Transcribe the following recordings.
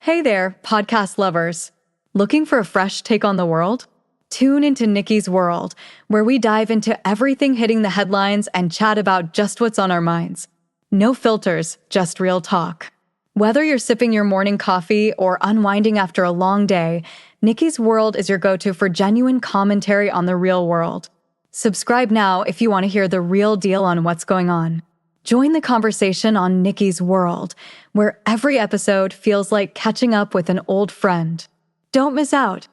Hey there, podcast lovers. Looking for a fresh take on the world? Tune into Nikki's World, where we dive into everything hitting the headlines and chat about just what's on our minds. No filters, just real talk. Whether you're sipping your morning coffee or unwinding after a long day, Nikki's World is your go-to for genuine commentary on the real world. Subscribe now if you want to hear the real deal on what's going on. Join the conversation on Nikki's World, where every episode feels like catching up with an old friend. Don't miss out.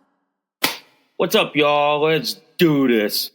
What's up, y'all? Let's do this.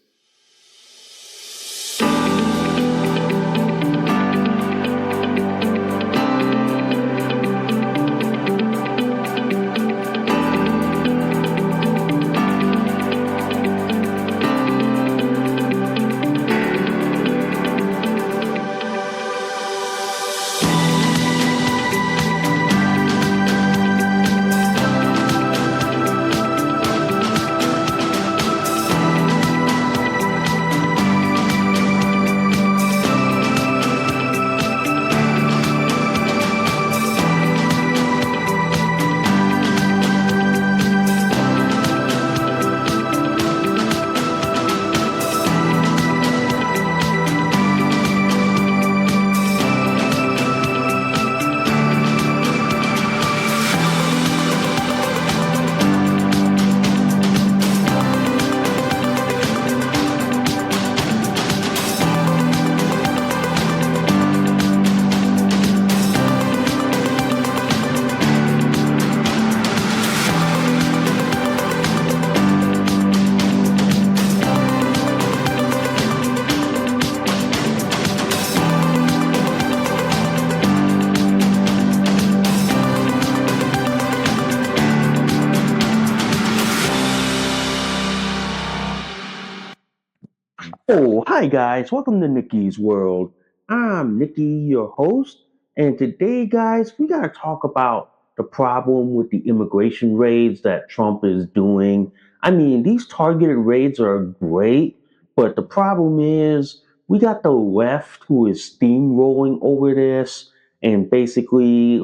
Oh, hi guys, welcome to Nikki's World. I'm Nikki, your host, and today, guys, we gotta talk about the problem with the immigration raids that Trump is doing. I mean, these targeted raids are great, but the problem is we got the left who is steamrolling over this and basically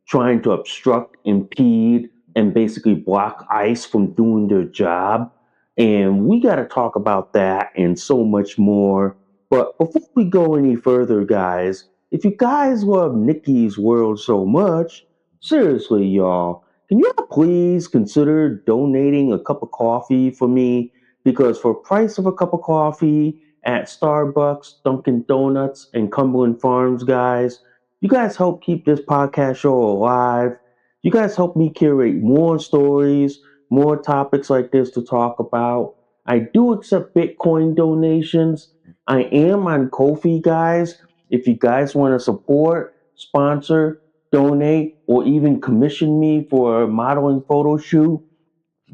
trying to obstruct, impede, and basically block ICE from doing their job. And we got to talk about that and so much more. But before we go any further, guys, if you guys love Nikki's World so much, seriously, y'all, can you please consider donating a cup of coffee for me? Because for price of a cup of coffee at Starbucks, Dunkin' Donuts, and Cumberland Farms, guys, you guys help keep this podcast show alive. You guys help me curate more stories, more topics like this to talk about. I do accept Bitcoin donations. I am on Ko-fi, guys. If you guys want to support, sponsor, donate, or even commission me for a modeling photo shoot,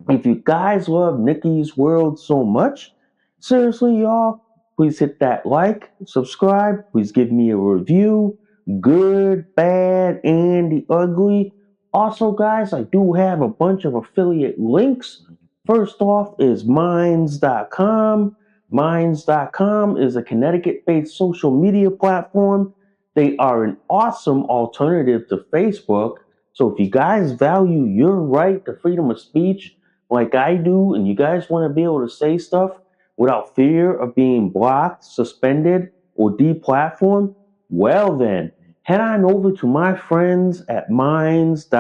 if you guys love Nikki's World so much, seriously, y'all, please hit that like, subscribe, please give me a review, good, bad, and the ugly. Also, guys, I do have a bunch of affiliate links. First off is Minds.com. Minds.com is a Connecticut-based social media platform. They are an awesome alternative to Facebook. So if you guys value your right to freedom of speech like I do, and you guys want to be able to say stuff without fear of being blocked, suspended, or deplatformed, well then, head on over to my friends at Minds.com.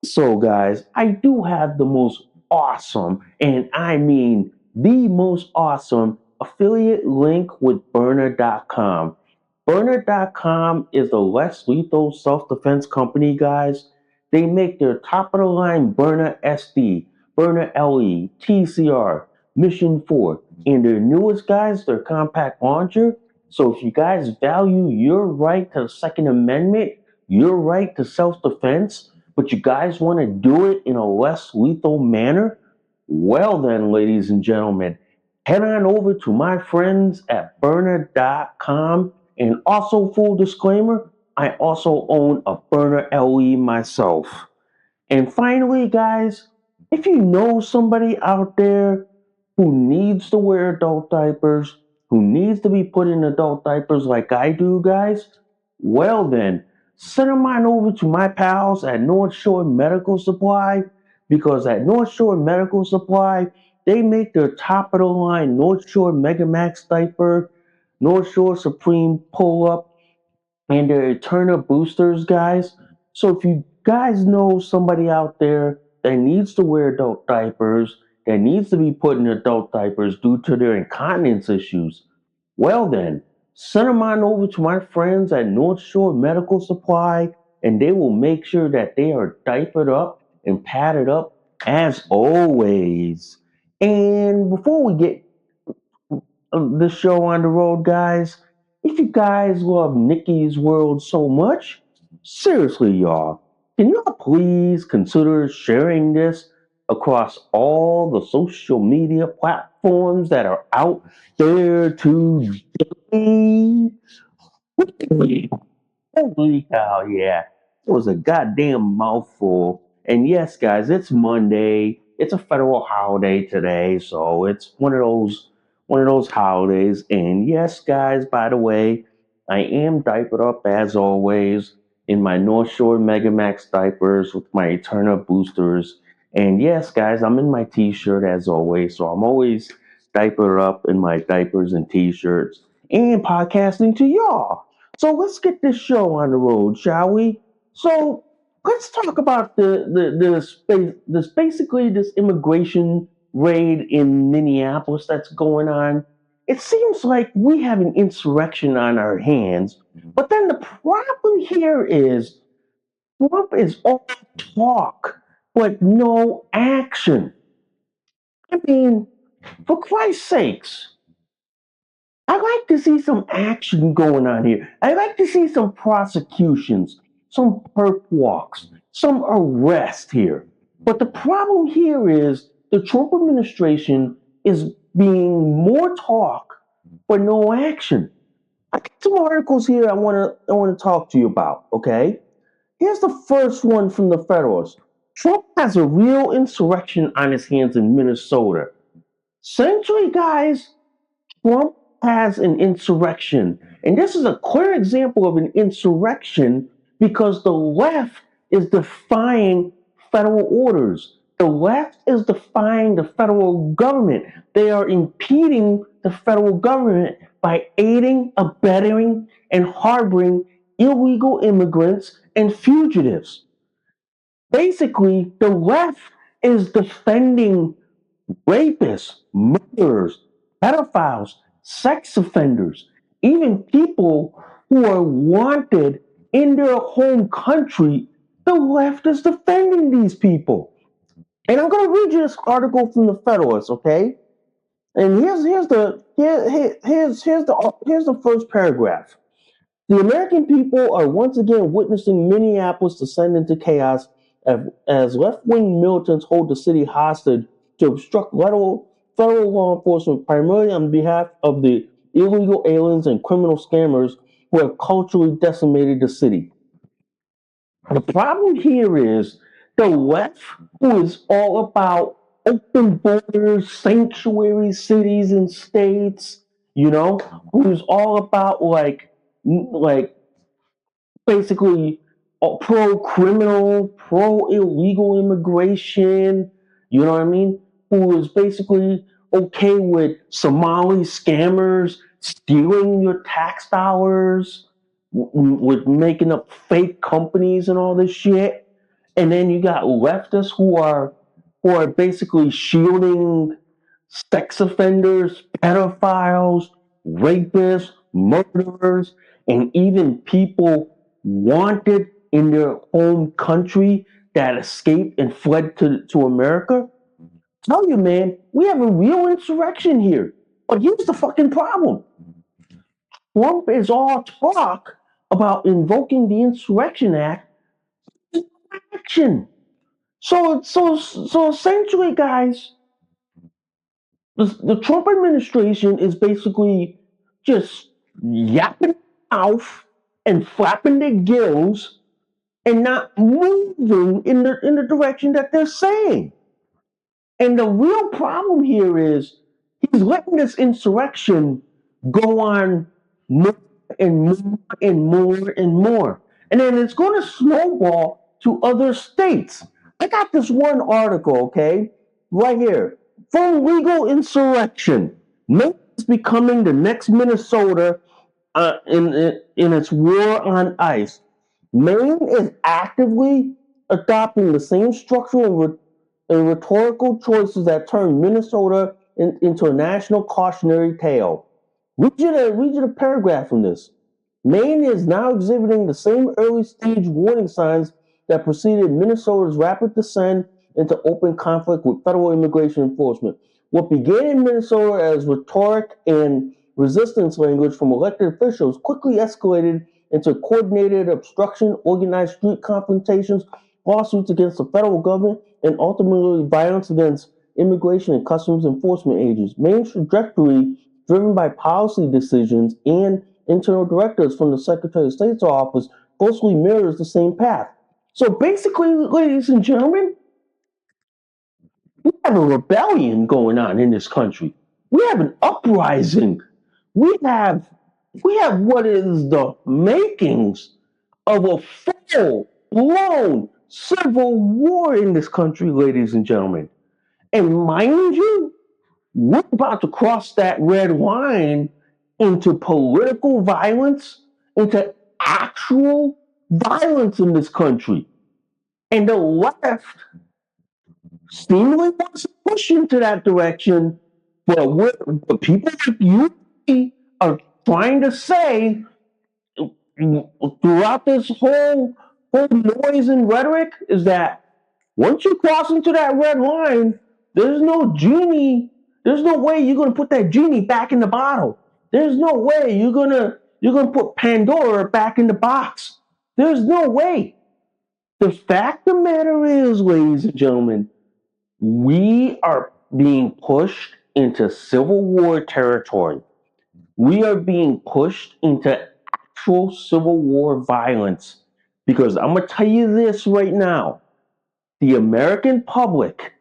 So, guys, I do have the most awesome, and I mean the most awesome affiliate link with Byrna.com. Byrna.com is a less lethal self-defense company, guys. They make their top-of-the-line Byrna SD, Byrna LE, TCR, Mission 4, and their newest, guys, their compact launcher. So if you guys value your right to the Second Amendment, your right to self-defense, but you guys want to do it in a less lethal manner, well then, ladies and gentlemen, head on over to my friends at Byrna.com. And also, full disclaimer, I also own a Byrna LE myself. And finally, guys, if you know somebody out there who needs to wear adult diapers, who needs to be put in adult diapers like I do, guys, well then, send them on over to my pals at North Shore Medical Supply, because at North Shore Medical Supply, they make their top of the line North Shore Mega Max diaper, North Shore Supreme pull up, and their Eterna boosters, guys. So if you guys know somebody out there that needs to wear adult diapers, that needs to be put in adult diapers due to their incontinence issues, well then, send them on over to my friends at North Shore Medical Supply, and they will make sure that they are diapered up and padded up as always. And before we get the show on the road, guys, if you guys love Nikki's World so much, seriously, y'all, can y'all please consider sharing this across all the social media platforms that are out there today? Holy cow, yeah. It was a goddamn mouthful. And yes, guys, it's Monday. It's a federal holiday today, so it's one of those holidays. And yes, guys, by the way, I am diapered up as always in my North Shore Mega Max diapers with my Eterna boosters. And yes, guys, I'm in my t-shirt as always, so I'm always diapered up in my diapers and t-shirts and podcasting to y'all. So let's get this show on the road, shall we? So let's talk about this basically this immigration raid in Minneapolis that's going on. It seems like we have an insurrection on our hands, but then the problem here is Trump is all talk but no action. I mean, for Christ's sakes. I like to see some action going on here. I like to see some prosecutions, some perp walks, some arrest here. But the problem here is the Trump administration is being more talk but no action. I got some articles here I want to talk to you about, okay? Here's the first one from the Federalist. Trump has a real insurrection on his hands in Minnesota. Essentially, guys, Trump has an insurrection. And this is a clear example of an insurrection because the left is defying federal orders. The left is defying the federal government. They are impeding the federal government by aiding, abetting, and harboring illegal immigrants and fugitives. Basically, the left is defending rapists, murderers, pedophiles, sex offenders, even people who are wanted in their home country. The left is defending these people. And I'm going to read you this article from the Federalist, okay? And here's the first paragraph. The American people are once again witnessing Minneapolis descend into chaos as left-wing militants hold the city hostage to obstruct federal law enforcement, primarily on behalf of the illegal aliens and criminal scammers who have culturally decimated the city. The problem here is the left, who is all about open borders, sanctuary cities and states, who's all about like basically pro criminal, pro illegal immigration, you know what I mean? Who is basically okay with Somali scammers stealing your tax dollars, with making up fake companies and all this shit. And then you got leftists who are basically shielding sex offenders, pedophiles, rapists, murderers, and even people wanted in their home country that escaped and fled to America. Tell you, man, we have a real insurrection here. But here's the fucking problem. Trump is all talk about invoking the Insurrection Act. Action. So essentially, guys, the Trump administration is basically just yapping mouth and flapping their gills and not moving in the direction that they're saying. And the real problem here is he's letting this insurrection go on more and more and more and more. and then it's going to snowball to other states. I got this one article, okay, right here from Legal Insurrection. Maine is becoming the next Minnesota in its war on ICE. Maine is actively adopting the same structural and rhetorical choices that turned Minnesota into a national cautionary tale. Read you the paragraph from this. Maine is now exhibiting the same early stage warning signs that preceded Minnesota's rapid descent into open conflict with federal immigration enforcement. What began in Minnesota as rhetoric and resistance language from elected officials quickly escalated into coordinated obstruction, organized street confrontations, lawsuits against the federal government, and ultimately violence against immigration and customs enforcement agents. Maine's trajectory, driven by policy decisions and internal directives from the Secretary of State's office, closely mirrors the same path. So basically, ladies and gentlemen, we have a rebellion going on in this country. We have an uprising. We have what is the makings of a full-blown civil war in this country, ladies and gentlemen. And mind you, we're about to cross that red line into political violence, into actual violence in this country. And the left seemingly wants to push into that direction, but what people like you are trying to say throughout this whole noise and rhetoric is that once you cross into that red line, there's no genie. There's no way you're gonna put that genie back in the bottle. There's no way you're gonna put Pandora back in the box. There's no way. The fact of the matter is, ladies and gentlemen, we are being pushed into civil war territory. We are being pushed into actual civil war violence. Because I'm going to tell you this right now. The American public,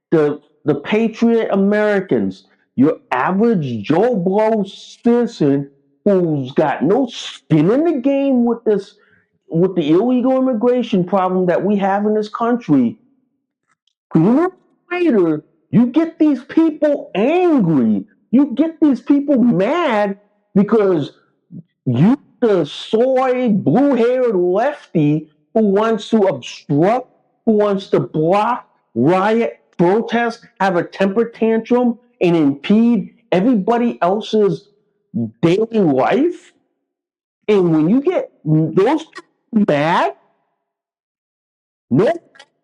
the patriot Americans, your average Joe Blow citizen who's got no skin in the game with the illegal immigration problem that we have in this country, sooner or later, you get these people angry. You get these people mad because you, the soy, blue-haired lefty who wants to obstruct, who wants to block, riot, protest, have a temper tantrum, and impede everybody else's daily life. And when you get those people mad, no law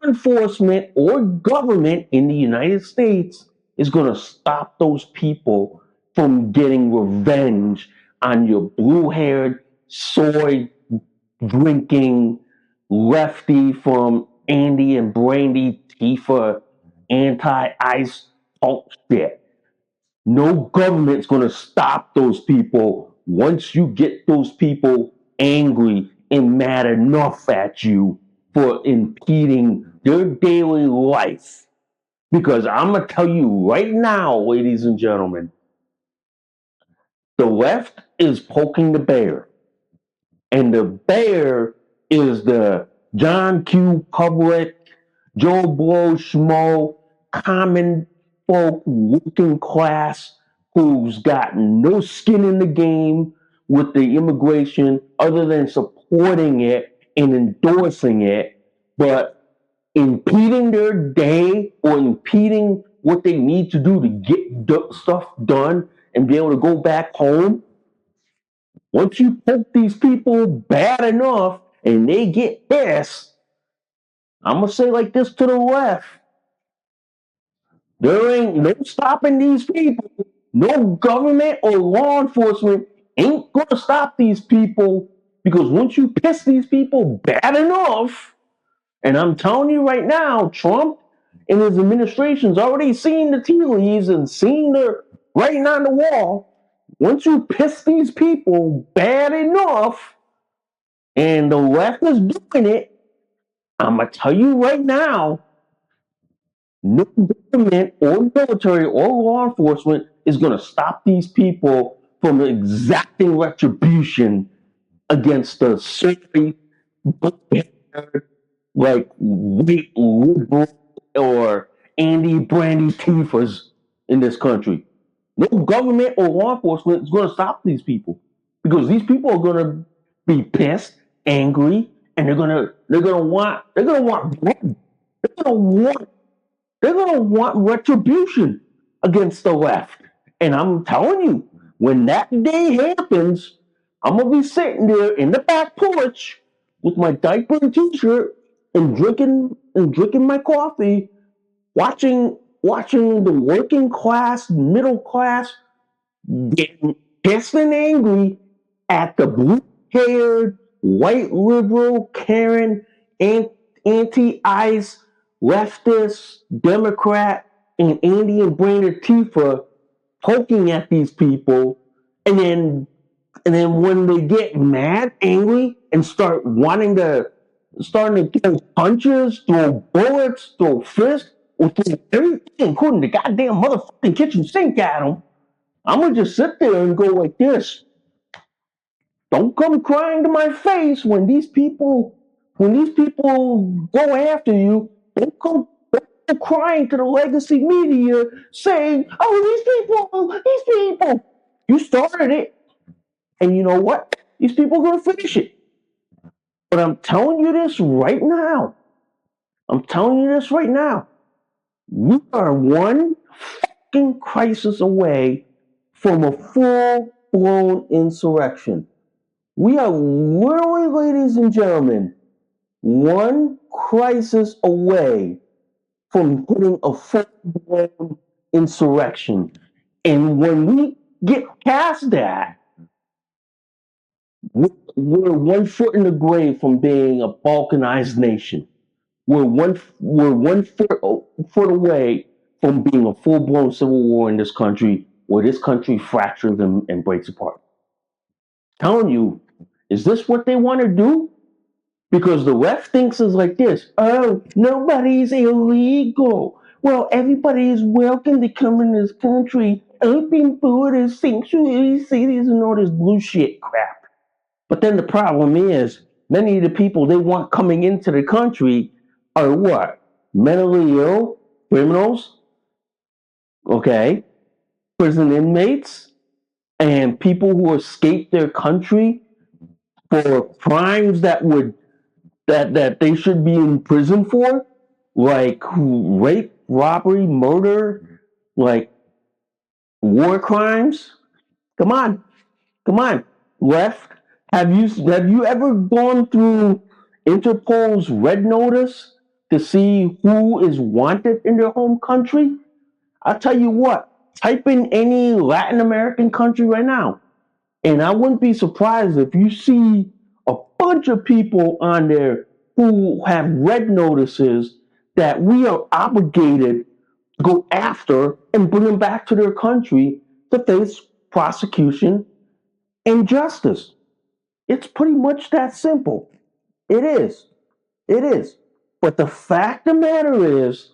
enforcement or government in the United States is going to stop those people from getting revenge on your blue-haired, soy-drinking lefty from Andy and Brandy Tifa anti-ICE talk shit. No government's going to stop those people once you get those people angry and mad enough at you for impeding their daily life. Because I'm going to tell you right now, ladies and gentlemen, the left is poking the bear. And the bear is the John Q. Public, Joe Blow Schmo, common folk, working class, who's got no skin in the game with the immigration other than supporting it and endorsing it, but impeding their day or impeding what they need to do to get stuff done and be able to go back home. Once you poke these people bad enough and they get pissed, I'm going to say like this to the left. There ain't no stopping these people. No government or law enforcement ain't going to stop these people, because once you piss these people bad enough, and I'm telling you right now, Trump and his administration's already seen the tea leaves and seen the writing on the wall. Once you piss these people bad enough, and the left is doing it, I'm going to tell you right now, no government or military or law enforcement is going to stop these people from exacting retribution against the soy, like white liberal or Andy Brandy Tiefers in this country. No government or law enforcement is going to stop these people because these people are going to be pissed, angry, and they're gonna want blood. They're gonna want they're gonna want retribution against the left. And I'm telling you, when that day happens, I'm gonna be sitting there in the back porch with my diaper and t-shirt and drinking my coffee, watching the working class, middle class getting pissed and angry at the blue-haired, white liberal, Karen, anti-ICE, leftist, Democrat, and Andy and Brainerd Tifa poking at these people, and then when they get mad, angry, and starting to throw punches, throw bullets, throw fists, or throw everything, including the goddamn motherfucking kitchen sink at them, I'm gonna just sit there and go like this. Don't come crying to my face when these people go after you. Don't come crying to the legacy media saying, "Oh, these people." You started it, and you know what? These people are gonna finish it. But I'm telling you this right now. I'm telling you this right now. We are one fucking crisis away from a full-blown insurrection. We are literally, ladies and gentlemen, one crisis away from hitting a full-blown insurrection. And when we get past that, we're 1 foot in the grave from being a balkanized nation. We're 1 foot away from being a full-blown civil war in this country, where this country fractures and breaks apart. Telling you, is this what they want to do? Because the left thinks it's like this. Oh, nobody's illegal. Well, everybody is welcome to come in this country. Open borders, sanctuary cities, and all this blue shit crap. But then the problem is, many of the people they want coming into the country are what? Mentally ill, criminals, okay, prison inmates, and people who escaped their country for crimes that they should be in prison for, like rape, robbery, murder, like war crimes. Come on, left. Have you ever gone through Interpol's red notice to see who is wanted in their home country? I'll tell you what. Type in any Latin American country right now, and I wouldn't be surprised if you see a bunch of people on there who have red notices that we are obligated to go after and bring them back to their country to face prosecution and justice. It's pretty much that simple. It is. It is. But the fact of the matter is,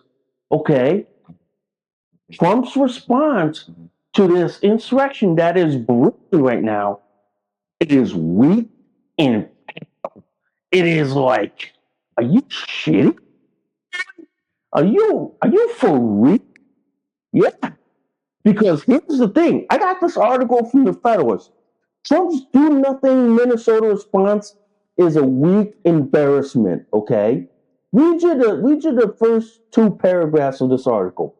okay, Trump's response to this insurrection that is brewing right now, it is weak and it is like, are you shitting? Are you for real? Yeah. Because here's the thing. I got this article from the Federalist. Trump's do nothing Minnesota response is a weak embarrassment, okay? Read you the first 2 paragraphs of this article.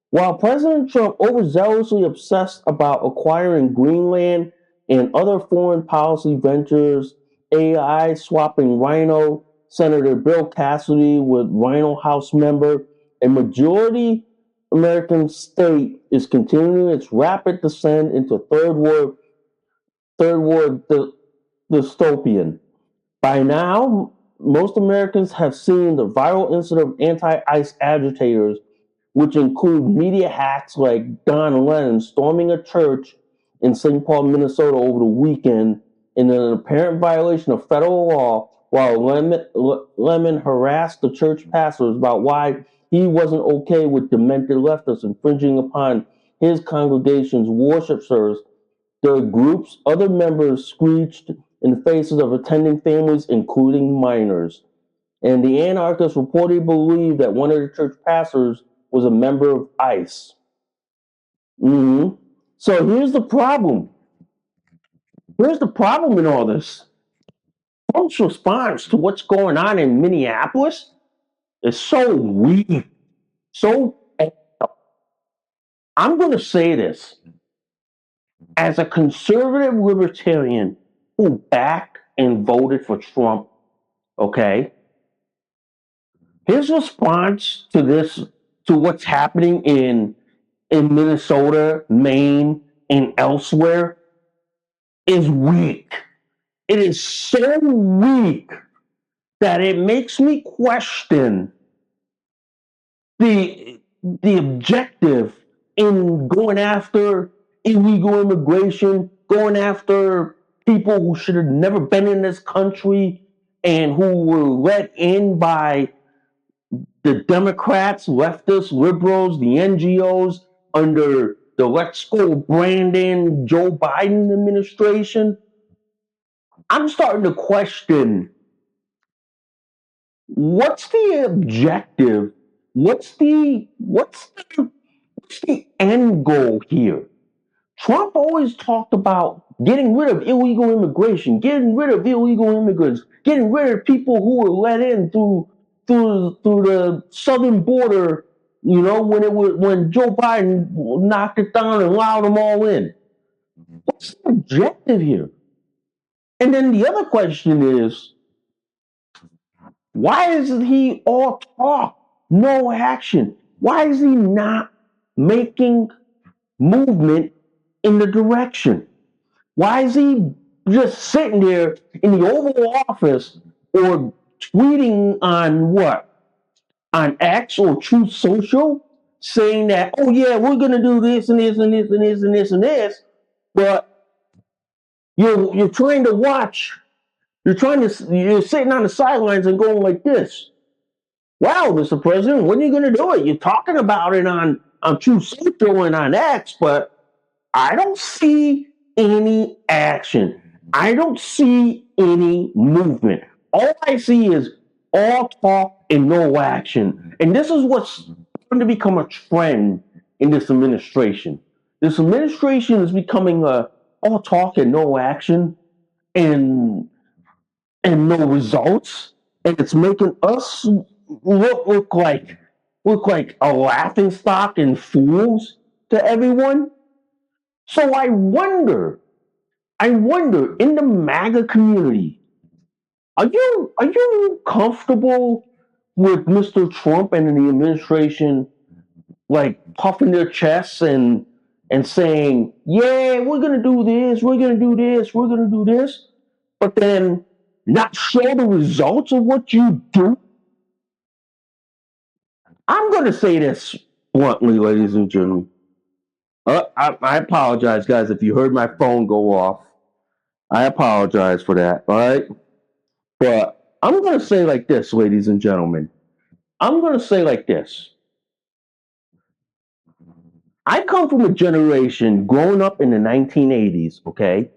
While President Trump overzealously obsessed about acquiring Greenland and other foreign policy ventures, AI swapping Rhino, Senator Bill Cassidy with Rhino House member, a majority American state is continuing its rapid descent into third world dystopian. By now, most Americans have seen the viral incident of anti-ICE agitators, which include media hacks like Don Lemon storming a church in St. Paul, Minnesota over the weekend in an apparent violation of federal law, while Lemon harassed the church pastors about why he wasn't okay with demented leftists infringing upon his congregation's worship service. The group's other members screeched in the faces of attending families, including minors. And the anarchists reportedly believed that one of the church pastors was a member of ICE. So here's the problem. Here's the problem in all this. Trump's response to what's going on in Minneapolis is so weak. I'm going to say this. As a conservative libertarian who backed and voted for Trump, okay, his response to this, to what's happening in Minnesota, Maine, and elsewhere is weak. It is so weak that it makes me question the objective in going after illegal immigration, going after people who should have never been in this country and who were let in by the Democrats, leftists, liberals, the NGOs under the Let's Go Brandon, Joe Biden administration. I'm starting to question, what's the objective? What's the end goal here? Trump always talked about getting rid of illegal immigration, getting rid of illegal immigrants, getting rid of people who were let in through the southern border. You know, when Joe Biden knocked it down and allowed them all in. What's the objective here? And then the other question is, why is he all talk, no action? Why is he not making movement in the direction? Why is he just sitting there in the Oval Office or tweeting on what? On X or Truth Social, saying that, oh yeah, we're gonna do this and this and this and this and this and this, but you're trying to watch, you're sitting on the sidelines and going like this. Wow, Mr. President, when are you gonna do it? You're talking about it on Truth Social and on X, but I don't see any action. I don't see any movement. All I see is all talk and no action. And this is what's going to become a trend in this administration. This administration is becoming all talk and no action and no results. And it's making us look like a laughing stock and fools to everyone. So I wonder in the MAGA community, are you comfortable with Mr. Trump and the administration like puffing their chests and saying, yeah, we're gonna do this, we're gonna do this, we're gonna do this, but then not show the results of what you do? I'm gonna say this bluntly, ladies and gentlemen. I apologize, guys, if you heard my phone go off. I apologize for that, all right? But I'm going to say like this, ladies and gentlemen. I'm going to say like this. I come from a generation growing up in the 1980s, okay?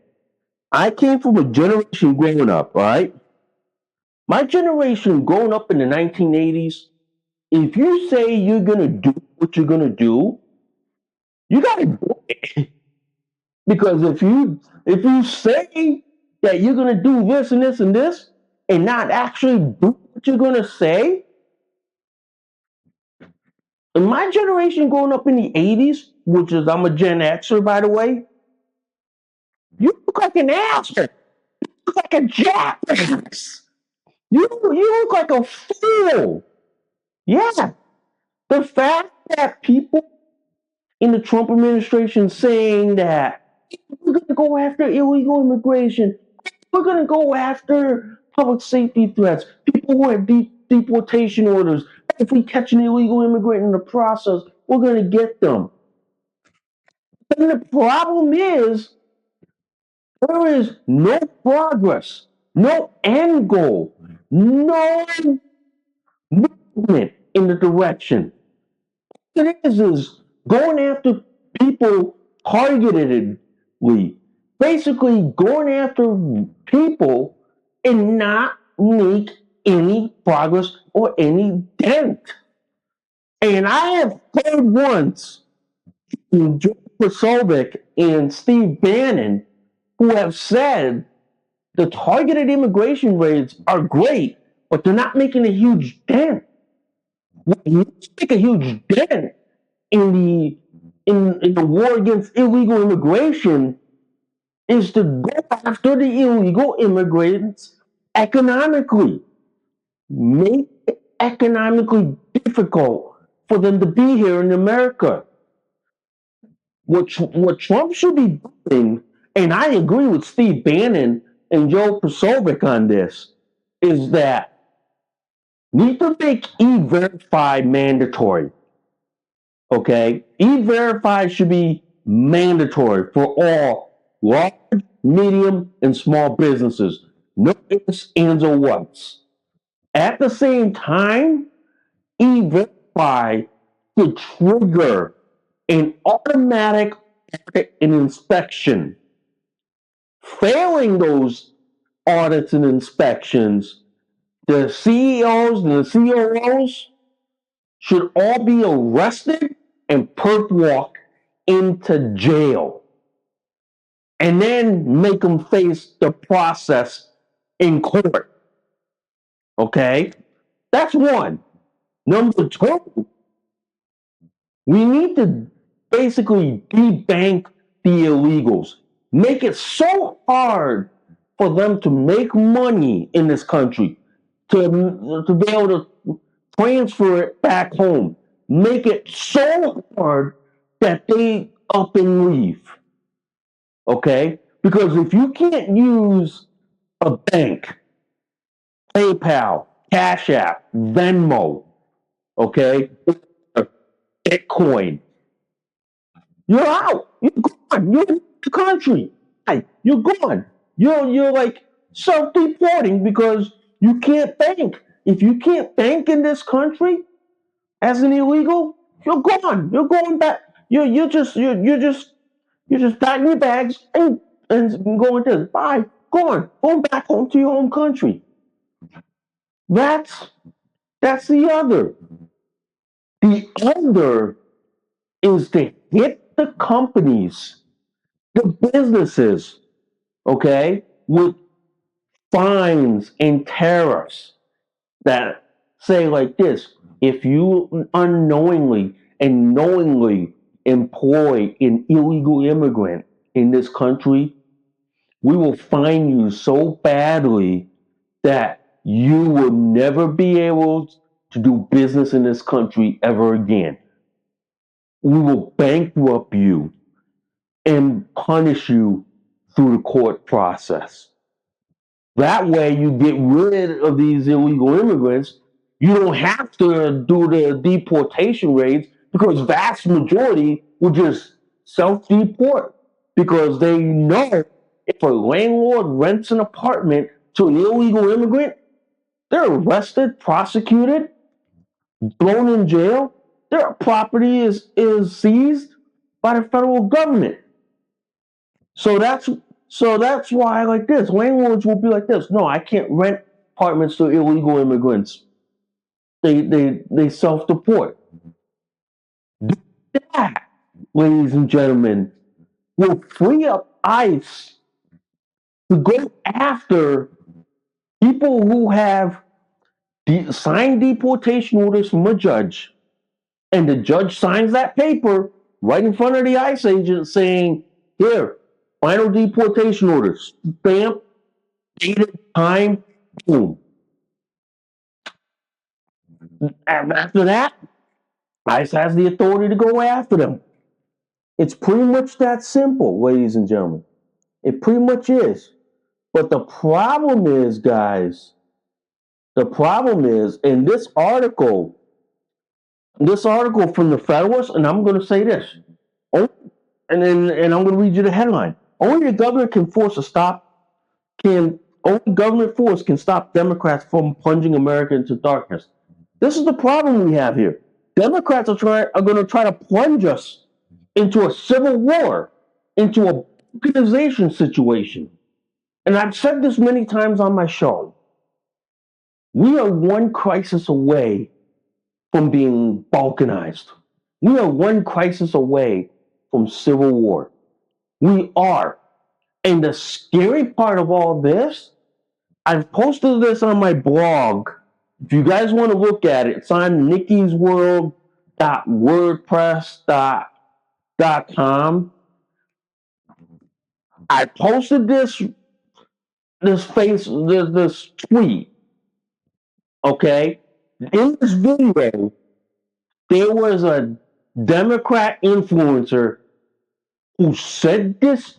I came from a generation growing up, all right? My generation growing up in the 1980s, if you say you're going to do what you're going to do, you got to do it. Because if you say that you're going to do this and this and this and not actually do what you're going to say, in my generation growing up in the 80s, which is, I'm a Gen Xer, by the way, you look like an asshole. You look like a jackass. You look like a fool. Yeah. The fact that people in the Trump administration saying that we're going to go after illegal immigration, we're going to go after public safety threats, people who have deportation orders. If we catch an illegal immigrant in the process, we're going to get them. And the problem is, there is no progress, no end goal, no movement in the direction. What it is going after people targetedly, basically going after people and not make any progress or any dent. And I have heard once Joe Kosovic and Steve Bannon who have said the targeted immigration raids are great, but they're not making a huge dent. What needs to make a huge dent in the war against illegal immigration is to go after the illegal immigrants economically. Make it economically difficult for them to be here in America. What Trump should be doing, and I agree with Steve Bannon and Joe Kosovic on this, is that need to make E-Verify mandatory. Okay? E-Verify should be mandatory for all large, medium, and small businesses. No ifs, ands, or whats. At the same time, E-Verify should trigger an automatic audit and inspection. Failing those audits and inspections, the CEOs and the COOs should all be arrested and perp walk into jail. And then make them face the process in court. Okay? That's one. Number two, we need to basically debank the illegals. Make it so hard for them to make money in this country, to be able to transfer it back home. Make it so hard that they up and leave. Okay? Because if you can't use a bank, PayPal, Cash App, Venmo, okay, Bitcoin, you're out. You're gone. You're in the country. You're gone. You're like self-deporting because you can't bank. If you can't bank in this country as an illegal, you're gone. You're going back. You're just packing your bags and going to bye. Going back home to your home country. That's the other. The other is to hit the companies, the businesses, okay, with fines and tariffs that say like this: if you unknowingly and knowingly employ an illegal immigrant in this country, we will fine you so badly that you will never be able to do business in this country ever again. We will bankrupt you and punish you through the court process. That way you get rid of these illegal immigrants. You don't have to do the deportation raids because vast majority will just self-deport because they know if a landlord rents an apartment to an illegal immigrant, they're arrested, prosecuted, thrown in jail. Their property is seized by the federal government. So that's why like this, landlords will be like this. No, I can't rent apartments to illegal immigrants. They self-deport. That, ladies and gentlemen, will free up ICE to go after people who have signed deportation orders from a judge, and the judge signs that paper right in front of the ICE agent saying, here, final deportation orders, stamp, dated, time, boom. After that, ICE has the authority to go after them. It's pretty much that simple, ladies and gentlemen. It pretty much is. But the problem is, guys, in this article from the Federalist, and I'm going to say this, and I'm going to read you the headline. Only government force can stop Democrats from plunging America into darkness. This is the problem we have here. Democrats are going to try to plunge us into a civil war, into a organization situation. And I've said this many times on my show. We are one crisis away from being balkanized. We are one crisis away from civil war. We are. And the scary part of all this, I've posted this on my blog. If you guys want to look at it, it's on nickysworld.wordpress.com. I posted this tweet. Okay? In this video, there was a Democrat influencer who said this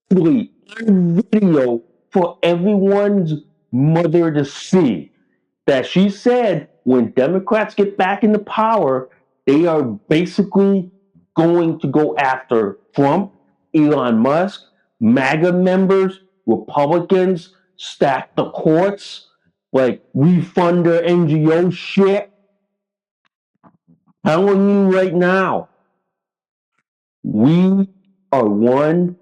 tweet on video for everyone's mother to see. That she said when Democrats get back into power, they are basically going to go after Trump, Elon Musk, MAGA members, Republicans, stack the courts, like refund their NGO shit. Telling you right now, we are one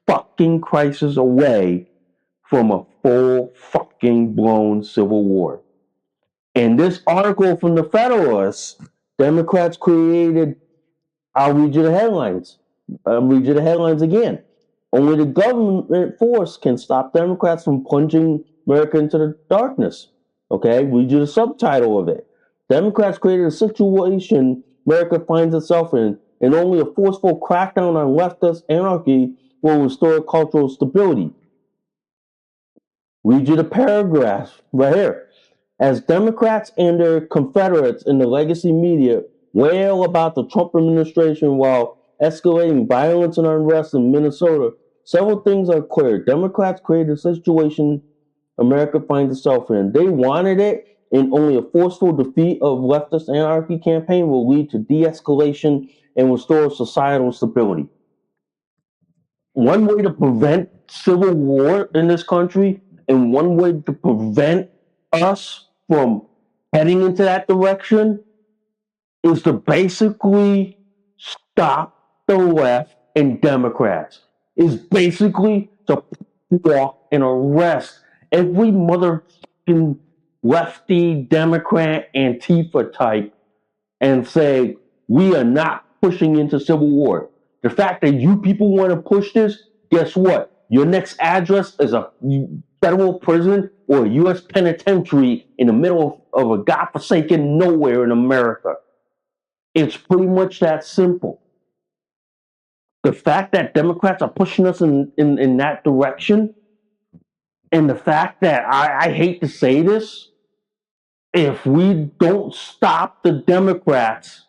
fucking crisis away from a full fucking blown civil war. And this article from the Federalist, Democrats created, I'll read you the headlines. I'll read you the headlines again. Only the government force can stop Democrats from plunging America into the darkness. Okay, read you the subtitle of it. Democrats created a situation America finds itself in, and only a forceful crackdown on leftist anarchy will restore cultural stability. Read you the paragraph right here. As Democrats and their confederates in the legacy media wail about the Trump administration while escalating violence and unrest in Minnesota, several things are clear. Democrats created a situation America finds itself in. They wanted it, and only a forceful defeat of leftist anarchy campaign will lead to de-escalation and restore societal stability. One way to prevent civil war in this country, and one way to prevent us from heading into that direction, is to basically stop the left and Democrats. Is basically to walk and arrest every motherfucking lefty Democrat Antifa type and say, we are not pushing into civil war. The fact that you people want to push this, guess what? Your next address is a federal prison or a U.S. penitentiary in the middle of a godforsaken nowhere in America. It's pretty much that simple. The fact that Democrats are pushing us in that direction, and the fact that I hate to say this, if we don't stop the Democrats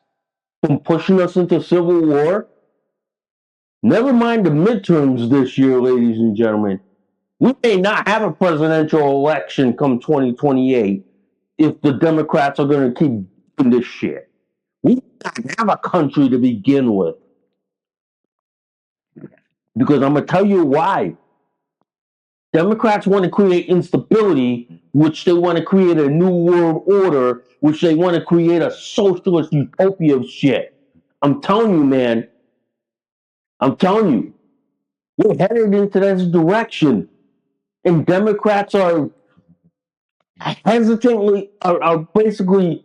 from pushing us into civil war, never mind the midterms this year, ladies and gentlemen, we may not have a presidential election come 2028 if the Democrats are going to keep doing this shit. We don't have a country to begin with. Because I'm going to tell you why. Democrats want to create instability, which they want to create a new world order, which they want to create a socialist utopia of shit. I'm telling you, man. I'm telling you. We're headed into this direction. And Democrats are hesitantly, are basically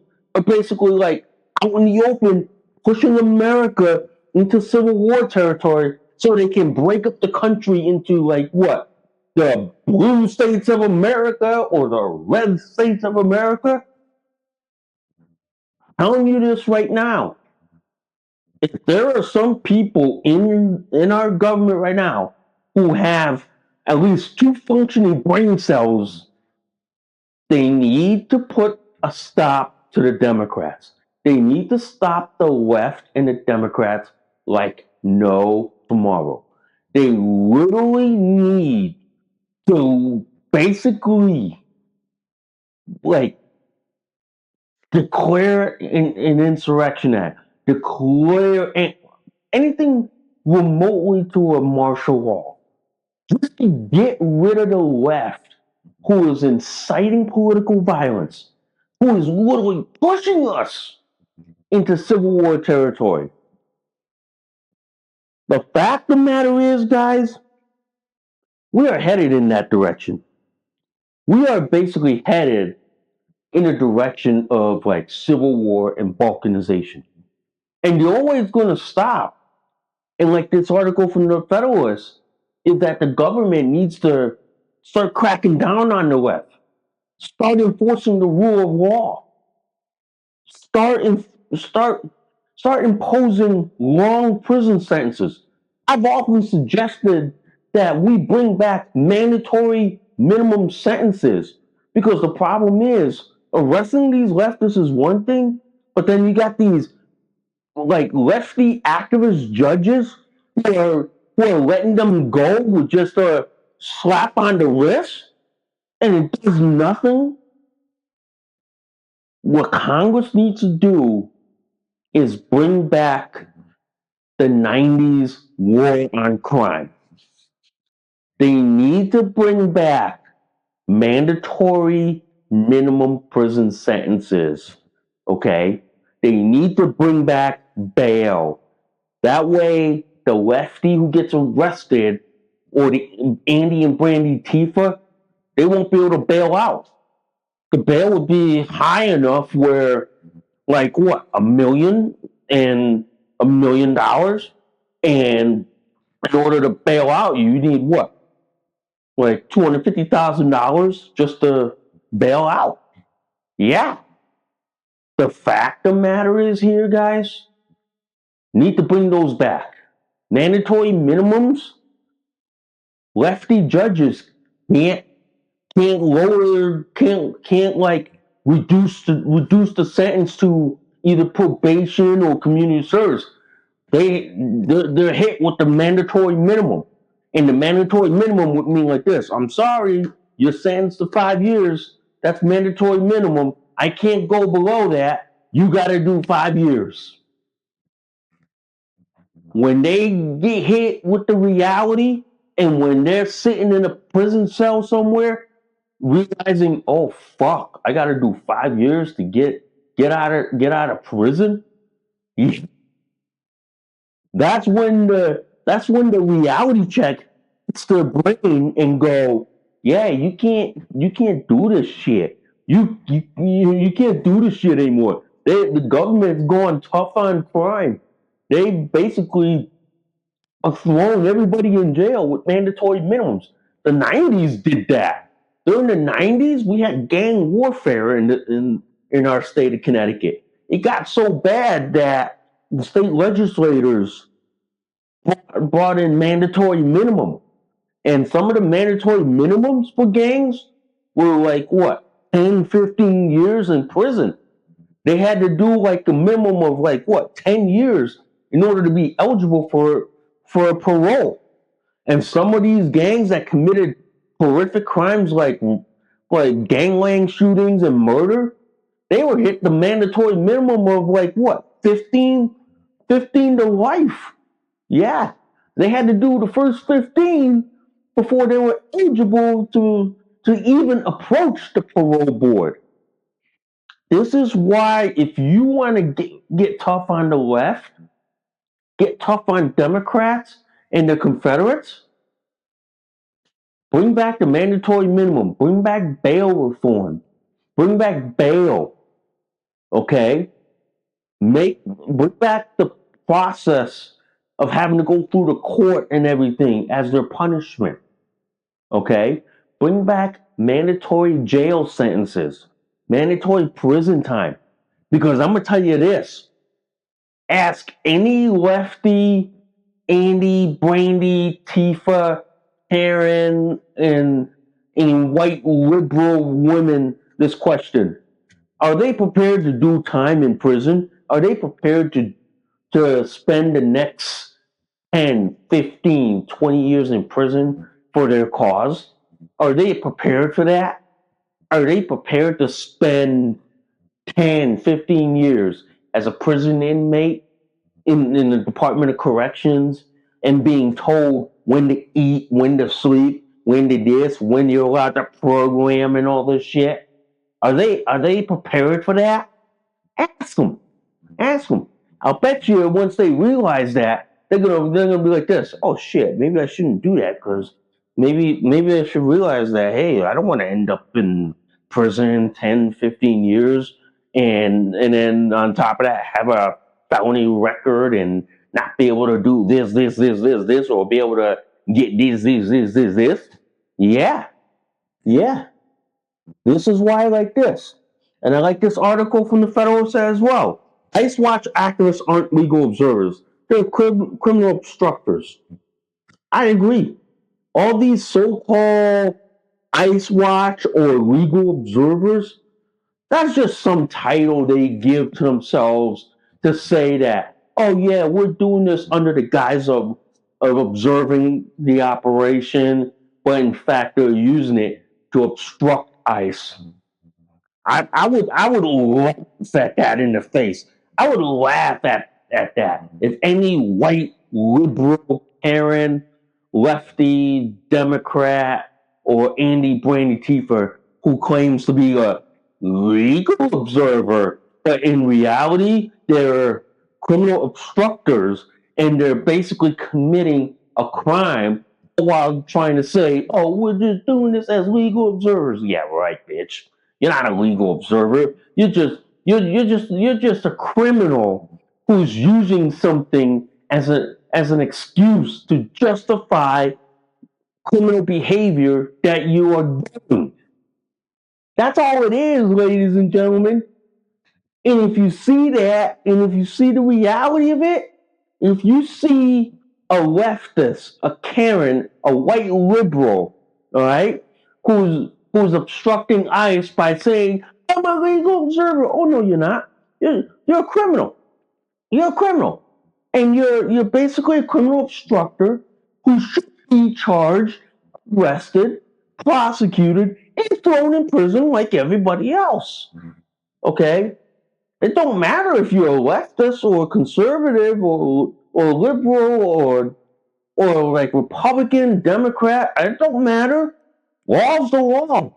like out in the open, pushing America into civil war territory so they can break up the country into like what? The blue states of America or the red states of America? I'm telling you this right now. If there are some people in our government right now who have at least two functioning brain cells, they need to put a stop to the Democrats. They need to stop the left and the Democrats like no tomorrow. They literally need to basically like declare an insurrection act, declare anything remotely to a martial law, just to get rid of the left who is inciting political violence, who is literally pushing us into civil war territory. The fact of the matter is, guys, we are headed in that direction. We are basically headed in a direction of like civil war and balkanization. And the only way it's going to stop, and like this article from the Federalist, is that the government needs to start cracking down on the left, start enforcing the rule of law, start in, start start imposing long prison sentences. I've often suggested that we bring back mandatory minimum sentences because the problem is arresting these leftists is one thing, but then you got these like lefty activist judges who are letting them go with just a slap on the wrist, and it does nothing. What Congress needs to do is bring back the 90s war on crime. They need to bring back mandatory minimum prison sentences. Okay? They need to bring back bail. That way, the lefty who gets arrested or the Andy and Brandy Tifa, they won't be able to bail out. The bail would be high enough where, like, what, $1 million? And in order to bail out, you need what? Like $250,000 just to bail out. Yeah. The fact of the matter is here, guys, need to bring those back. Mandatory minimums. Lefty judges can't like reduce the sentence to either probation or community service. They're hit with the mandatory minimum. And the mandatory minimum would mean like this: I'm sorry, you're sentenced to 5 years. That's mandatory minimum. I can't go below that. You got to do 5 years. When they get hit with the reality, and when they're sitting in a prison cell somewhere, realizing, oh fuck, I got to do 5 years to get out of prison. That's when the reality check hits their brain and go, yeah, you can't do this shit. You can't do this shit anymore. The government's going tough on crime. They basically are throwing everybody in jail with mandatory minimums. The 90s did that. During the 90s, we had gang warfare in our state of Connecticut. It got so bad that the state legislators brought in mandatory minimum. And some of the mandatory minimums for gangs were like what, 10, 15 years in prison. They had to do like a minimum of like what, 10 years in order to be eligible for a parole. And some of these gangs that committed horrific crimes like gangland shootings and murder, they were hit the mandatory minimum of like what, 15 to life. Yeah, they had to do the first 15 before they were eligible to even approach the parole board. This is why, if you want to get tough on the left, get tough on Democrats and the Confederates, bring back the mandatory minimum, bring back bail reform, bring back bail, okay? Bring back the process of having to go through the court and everything as their punishment, okay? Bring back mandatory jail sentences, mandatory prison time. Because I'm going to tell you this, ask any lefty, Andy, Brandy, Tifa, Karen, and white liberal women this question. Are they prepared to do time in prison? Are they prepared to spend the next 10, 15, 20 years in prison for their cause? Are they prepared for that? Are they prepared to spend 10, 15 years as a prison inmate in the Department of Corrections and being told when to eat, when to sleep, when to this, when you're allowed to program and all this shit? Are they prepared for that? Ask them. Ask them. I'll bet you once they realize that, they're gonna be like this. Oh shit, maybe I shouldn't do that because maybe I should realize that hey, I don't want to end up in prison 10, 15 years, and then on top of that have a felony record and not be able to do this, or be able to get this. Yeah, yeah. This is why I like this. And I like this article from the Federalist as well. ICE Watch activists aren't legal observers. They're criminal obstructors. I agree. All these so-called ICE Watch or legal observers, that's just some title they give to themselves to say that, oh yeah, we're doing this under the guise of observing the operation, but in fact they're using it to obstruct ICE. I would laugh at that in the face. I would laugh at that. If any white liberal Karen, lefty Democrat, or Andy Brandy Tieffer who claims to be a legal observer, but in reality they're criminal obstructors and they're basically committing a crime while trying to say, "Oh, we're just doing this as legal observers." Yeah, right, bitch. You're not a legal observer. You're just a criminal who's using something as an excuse to justify criminal behavior that you are doing. That's all it is, ladies and gentlemen. And if you see that, and if you see the reality of it, if you see a leftist, a Karen, a white liberal, all right, who's obstructing ICE by saying, "I'm a legal observer." Oh no, you're not. You're a criminal. You're a criminal, and you're basically a criminal obstructor who should be charged, arrested, prosecuted, and thrown in prison like everybody else. Okay. It don't matter if you're a leftist or a conservative or liberal or like Republican, Democrat. It don't matter. Law's the law.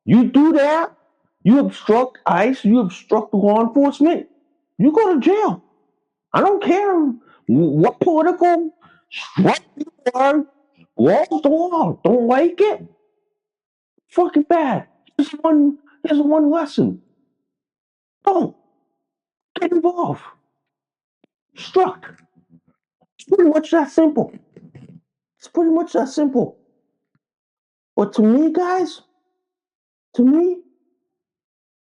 You do that, you obstruct ICE, you obstruct law enforcement, you go to jail. I don't care what political stripe you are. Law's the law. Don't like it? Fucking bad. Here's one lesson. Don't get involved. Struck. It's pretty much that simple. It's pretty much that simple. But to me, guys, to me,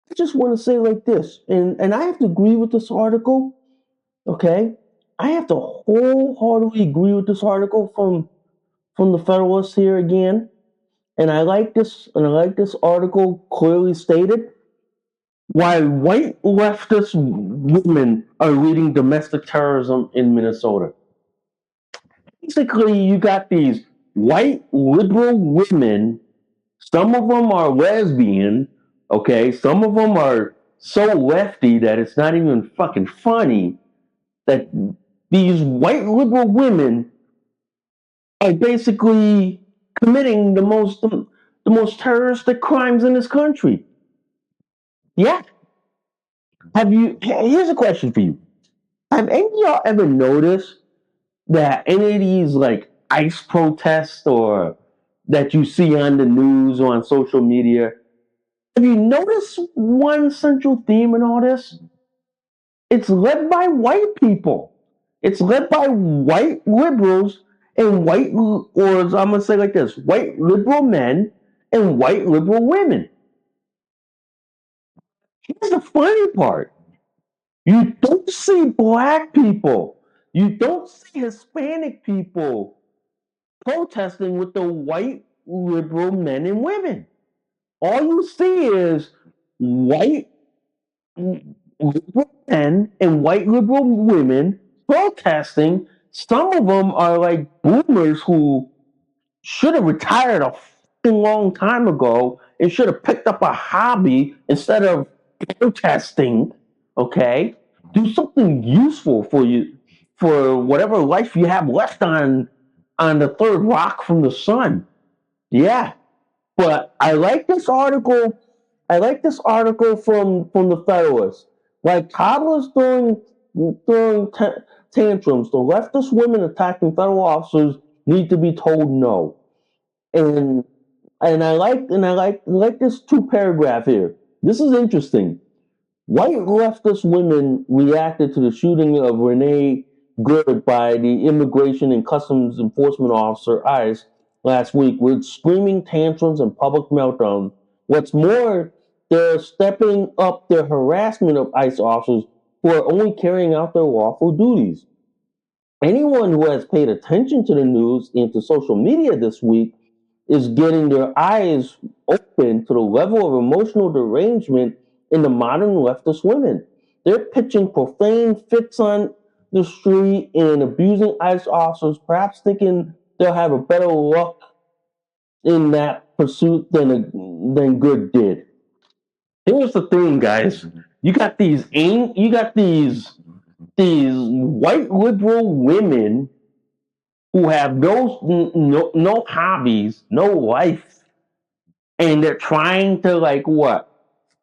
I just want to say like this, and I have to agree with this article, okay? I have to wholeheartedly agree with this article from the Federalist here again. And I like this article clearly stated why white leftist women are leading domestic terrorism in Minnesota. Basically, you got these white liberal women. Some of them are lesbian, okay? Some of them are so lefty that it's not even fucking funny that these white liberal women are basically committing the most terroristic crimes in this country. Yeah. Here's a question for you. Have any of y'all ever noticed that any of these like ICE protests or that you see on the news or on social media, have you noticed one central theme in all this? It's led by white people. It's led by white liberals and or I'm going to say like this, white liberal men and white liberal women. Here's the funny part. You don't see black people. You don't see Hispanic people protesting with the white liberal men and women. All you see is white liberal men and white liberal women protesting. Some of them are like boomers who should have retired a long time ago and should have picked up a hobby instead of protesting. Okay, do something useful for you, for whatever life you have left on the third rock from the sun. Yeah, but I like this article. I like this article from the Federalist. Like toddlers during tantrums. The leftist women attacking federal officers need to be told no. And I like this 2 paragraph here. This is interesting. White leftist women reacted to the shooting of Renee Good by the Immigration and Customs Enforcement Officer ICE last week with screaming tantrums and public meltdown. What's more, they're stepping up their harassment of ICE officers who are only carrying out their lawful duties. Anyone who has paid attention to the news and to social media this week is getting their eyes open to the level of emotional derangement in the modern leftist women. They're pitching profane fits on the street and abusing ICE officers, perhaps thinking they'll have a better luck in that pursuit than Good did. Here's the thing, guys. You got these white liberal women who have no hobbies, no life, and they're trying to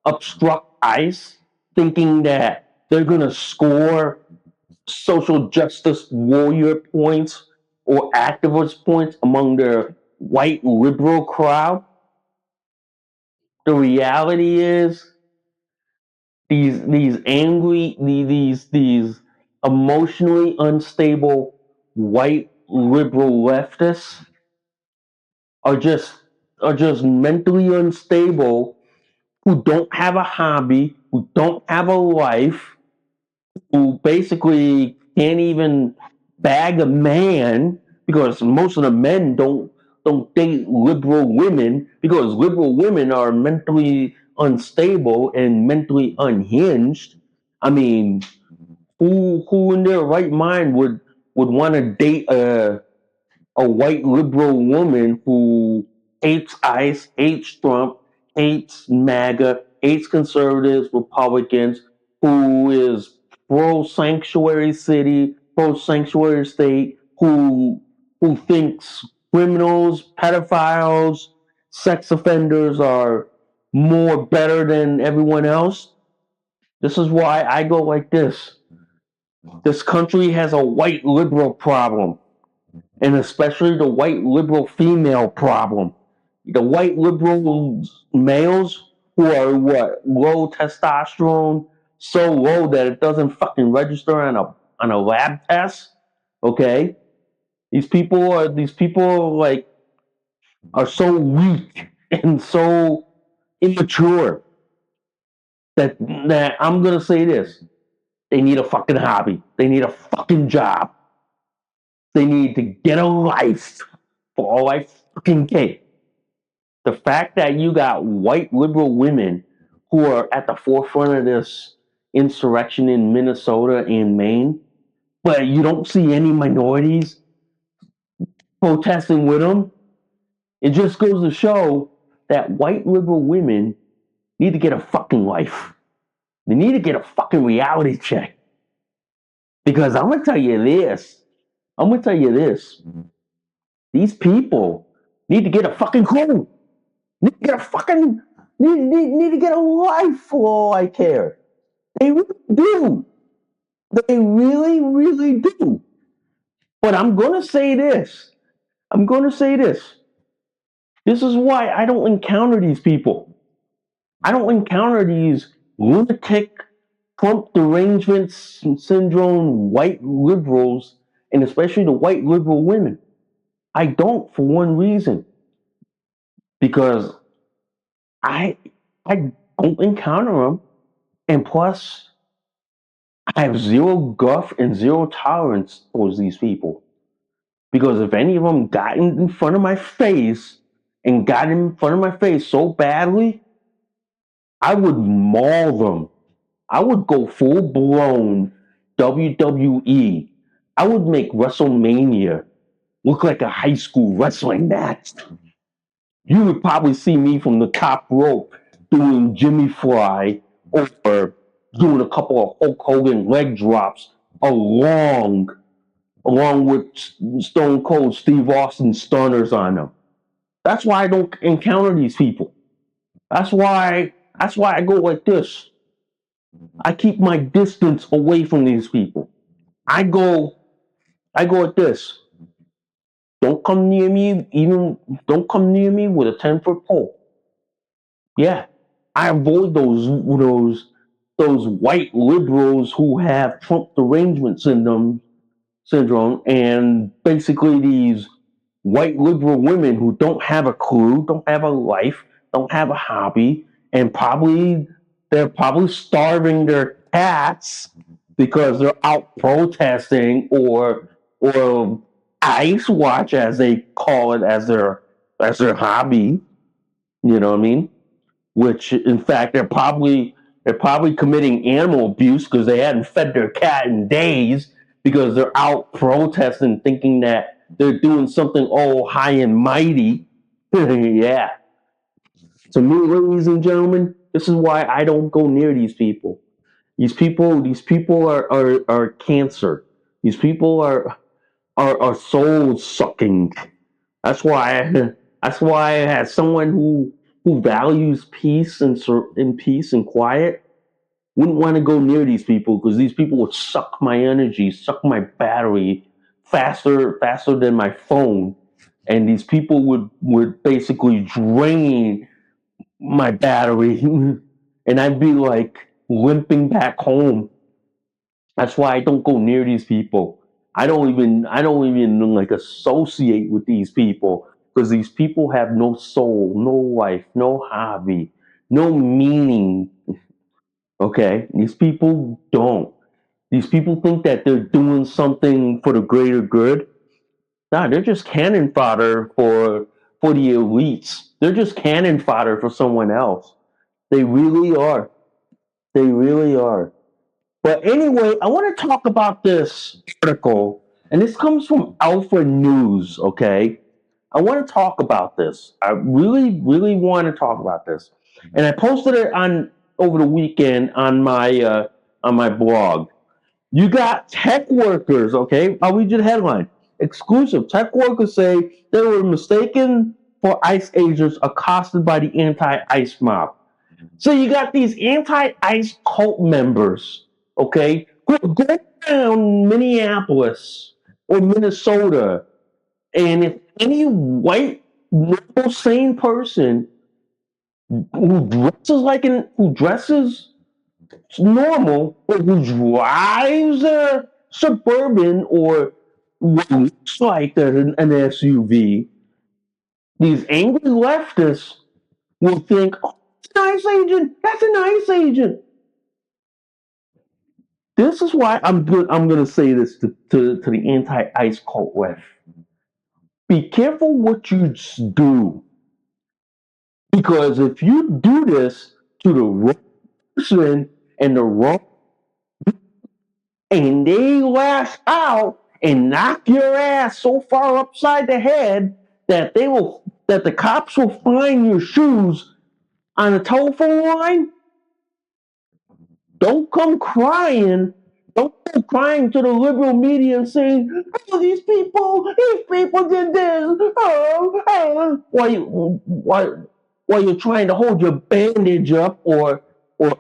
obstruct ICE, thinking that they're gonna score social justice warrior points or activist points among their white liberal crowd. The reality is these angry, these emotionally unstable white liberal leftists are just mentally unstable, who don't have a hobby, who don't have a life, who basically can't even bag a man, because most of the men don't date liberal women, because liberal women are mentally unstable and mentally unhinged. I mean, who in their right mind would want to date a white liberal woman who hates ICE, hates Trump, hates MAGA, hates conservatives, Republicans, who is pro sanctuary city, pro sanctuary state, who thinks criminals, pedophiles, sex offenders are more better than everyone else? This is why I go like this. This country has a white liberal problem, and especially the white liberal female problem. The white liberal males who are low testosterone, so low that it doesn't fucking register on a lab test. Okay, these people are so weak and so immature that I'm gonna say this: they need a fucking hobby. They need a fucking job. They need to get a life, for all I fucking care. The fact that you got white liberal women who are at the forefront of this insurrection in Minnesota and Maine, but you don't see any minorities protesting with them, it just goes to show that white liberal women need to get a fucking life. They need to get a fucking reality check. Because I'm going to tell you this. These people need to get a fucking clue. Need to get a fucking need to get a life, for all I care. They really do. They really, really do. But I'm gonna say this. This is why I don't encounter these people. I don't encounter these lunatic, Trump derangement syndrome white liberals, and especially the white liberal women. I don't, for one reason. Because I don't encounter them, and plus, I have zero guff and zero tolerance towards these people. Because if any of them got in front of my face so badly, I would maul them. I would go full blown WWE. I would make WrestleMania look like a high school wrestling match. You would probably see me from the top rope doing Jimmy Fly or doing a couple of Hulk Hogan leg drops along with Stone Cold Steve Austin stunners on them. That's why I don't encounter these people. That's why I go like this. I keep my distance away from these people. I go like this. Don't come near me, don't come near me with a 10-foot pole. Yeah. I avoid those white liberals who have Trump derangement syndrome, and basically these white liberal women who don't have a clue, don't have a life, don't have a hobby, and they're probably starving their cats because they're out protesting or ice watch, as they call it, as their hobby. You know what I mean? Which in fact they're probably committing animal abuse because they hadn't fed their cat in days, because they're out protesting thinking that they're doing something all high and mighty. Yeah. So me, ladies and gentlemen, this is why I don't go near these people. These people are cancer. These people are soul sucking. That's why as someone who values peace and peace and quiet, wouldn't want to go near these people, because these people would suck my energy, suck my battery faster than my phone, and these people would basically drain my battery, and I'd be like limping back home. That's why I don't go near these people. I don't even like associate with these people, because these people have no soul, no life, no hobby, no meaning. Okay? These people don't. These people think that they're doing something for the greater good. Nah, they're just cannon fodder for the elites. They're just cannon fodder for someone else. They really are. They really are. But anyway, I want to talk about this article, and this comes from Alpha News, okay? I want to talk about this. I really, really want to talk about this. And I posted it on over the weekend on my blog. You got tech workers, okay? I'll read you the headline. Exclusive. Tech workers say they were mistaken for ICE agents accosted by the anti-ICE mob. So you got these anti-ICE cult members, okay? Go down Minneapolis or Minnesota, and if any white, normal, sane person who dresses normal, but who drives a Suburban or what looks like an SUV, these angry leftists will think, "Oh, it's an ICE agent. That's an ICE agent." This is why I'm going to say this to the anti-ICE cult left. Be careful what you do, because if you do this to the wrong person and the wrong, and they lash out and knock your ass so far upside the head that the cops will find your shoes on a telephone line, don't come crying. Don't come crying to the liberal media and saying, "Oh, these people did this." While you're trying to hold your bandage up or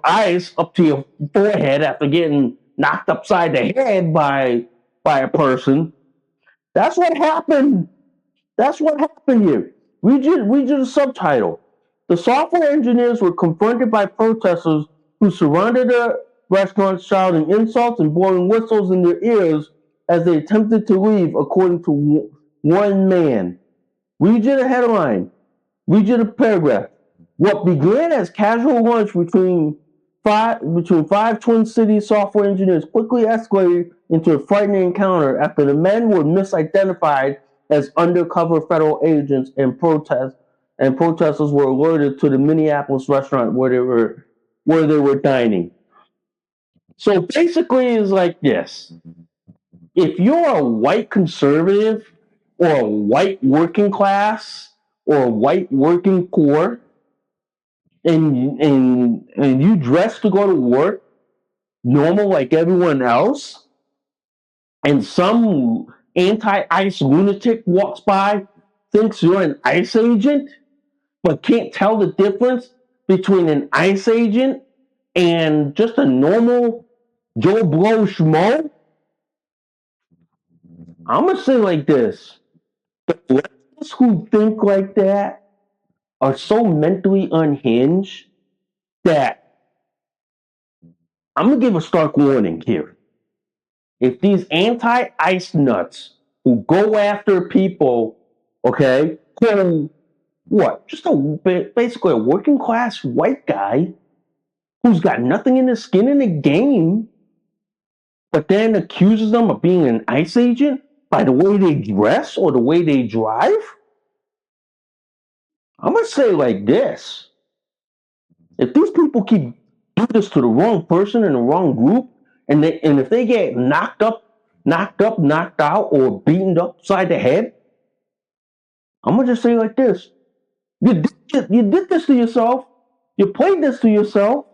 ice up to your forehead after getting knocked upside the head by a person. That's what happened. That's what happened here. Read you the subtitle. The software engineers were confronted by protesters who surrounded the restaurant, shouting insults and blowing whistles in their ears as they attempted to leave, according to one man. Read you the headline. Read you the paragraph. What began as casual lunch between five Twin Cities software engineers quickly escalated into a frightening encounter after the men were misidentified as undercover federal agents, and protesters were alerted to the Minneapolis restaurant where they were dining. So basically, it's like this: if you're a white conservative or a white working class or a white working poor, and you dress to go to work normal like everyone else, and some anti-ICE lunatic walks by, thinks you're an ICE agent, but can't tell the difference between an ICE agent and just a normal Joe Blow schmo, I'm gonna say like this: the leftists who think like that are so mentally unhinged that I'm gonna give a stark warning here. If these anti-ice nuts who go after people, okay, who what? Just basically a working class white guy who's got nothing in his skin in the game, but then accuses them of being an ICE agent by the way they dress or the way they drive? I'm gonna say like this: if these people keep doing this to the wrong person in the wrong group, and if they get knocked out, or beaten upside the head, I'm gonna just say like this: you did this to yourself. You played this to yourself.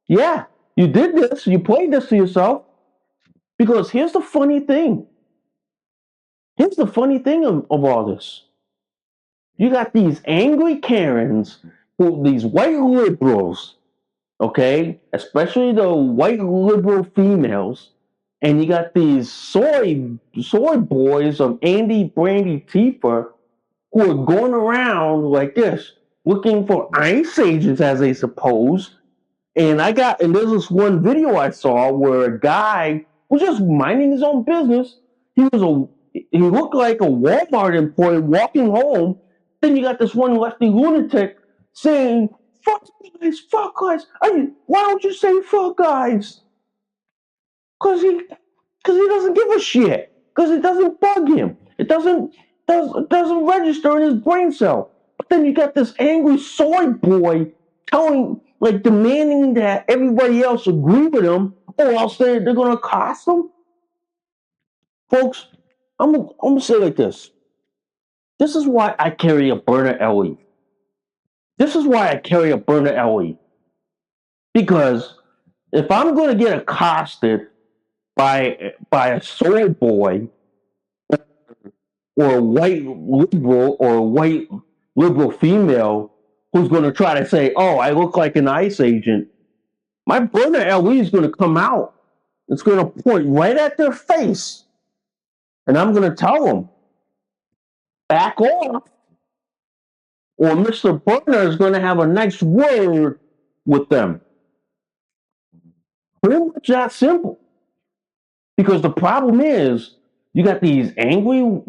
Yeah, you did this. You played this to yourself. Because here's the funny thing. Here's the funny thing of all this. You got these angry Karens, these white liberals, okay, especially the white liberal females, and you got these soy boys of Andy Brandy Tifa who are going around like this, looking for ICE agents, as they suppose. And there's this one video I saw where a guy was just minding his own business. He looked like a Walmart employee walking home. Then you got this one lefty lunatic saying, fuck guys. Why don't you say fuck guys? Because he doesn't give a shit. Because it doesn't bug him. It doesn't register in his brain cell. But then you got this angry soy boy demanding that everybody else agree with him, or else they're gonna cost him. Folks, I'm gonna say it like this. This is why I carry a Byrna LE. This is why I carry a Byrna LE. Because if I'm gonna get accosted by a soy boy, or a white liberal, or a white liberal female who's going to try to say, oh, I look like an ICE agent, my Byrna LE is going to come out. It's going to point right at their face. And I'm going to tell them, back off, or Mr. Byrna is going to have a nice word with them. Pretty much that simple. Because the problem is, you got these low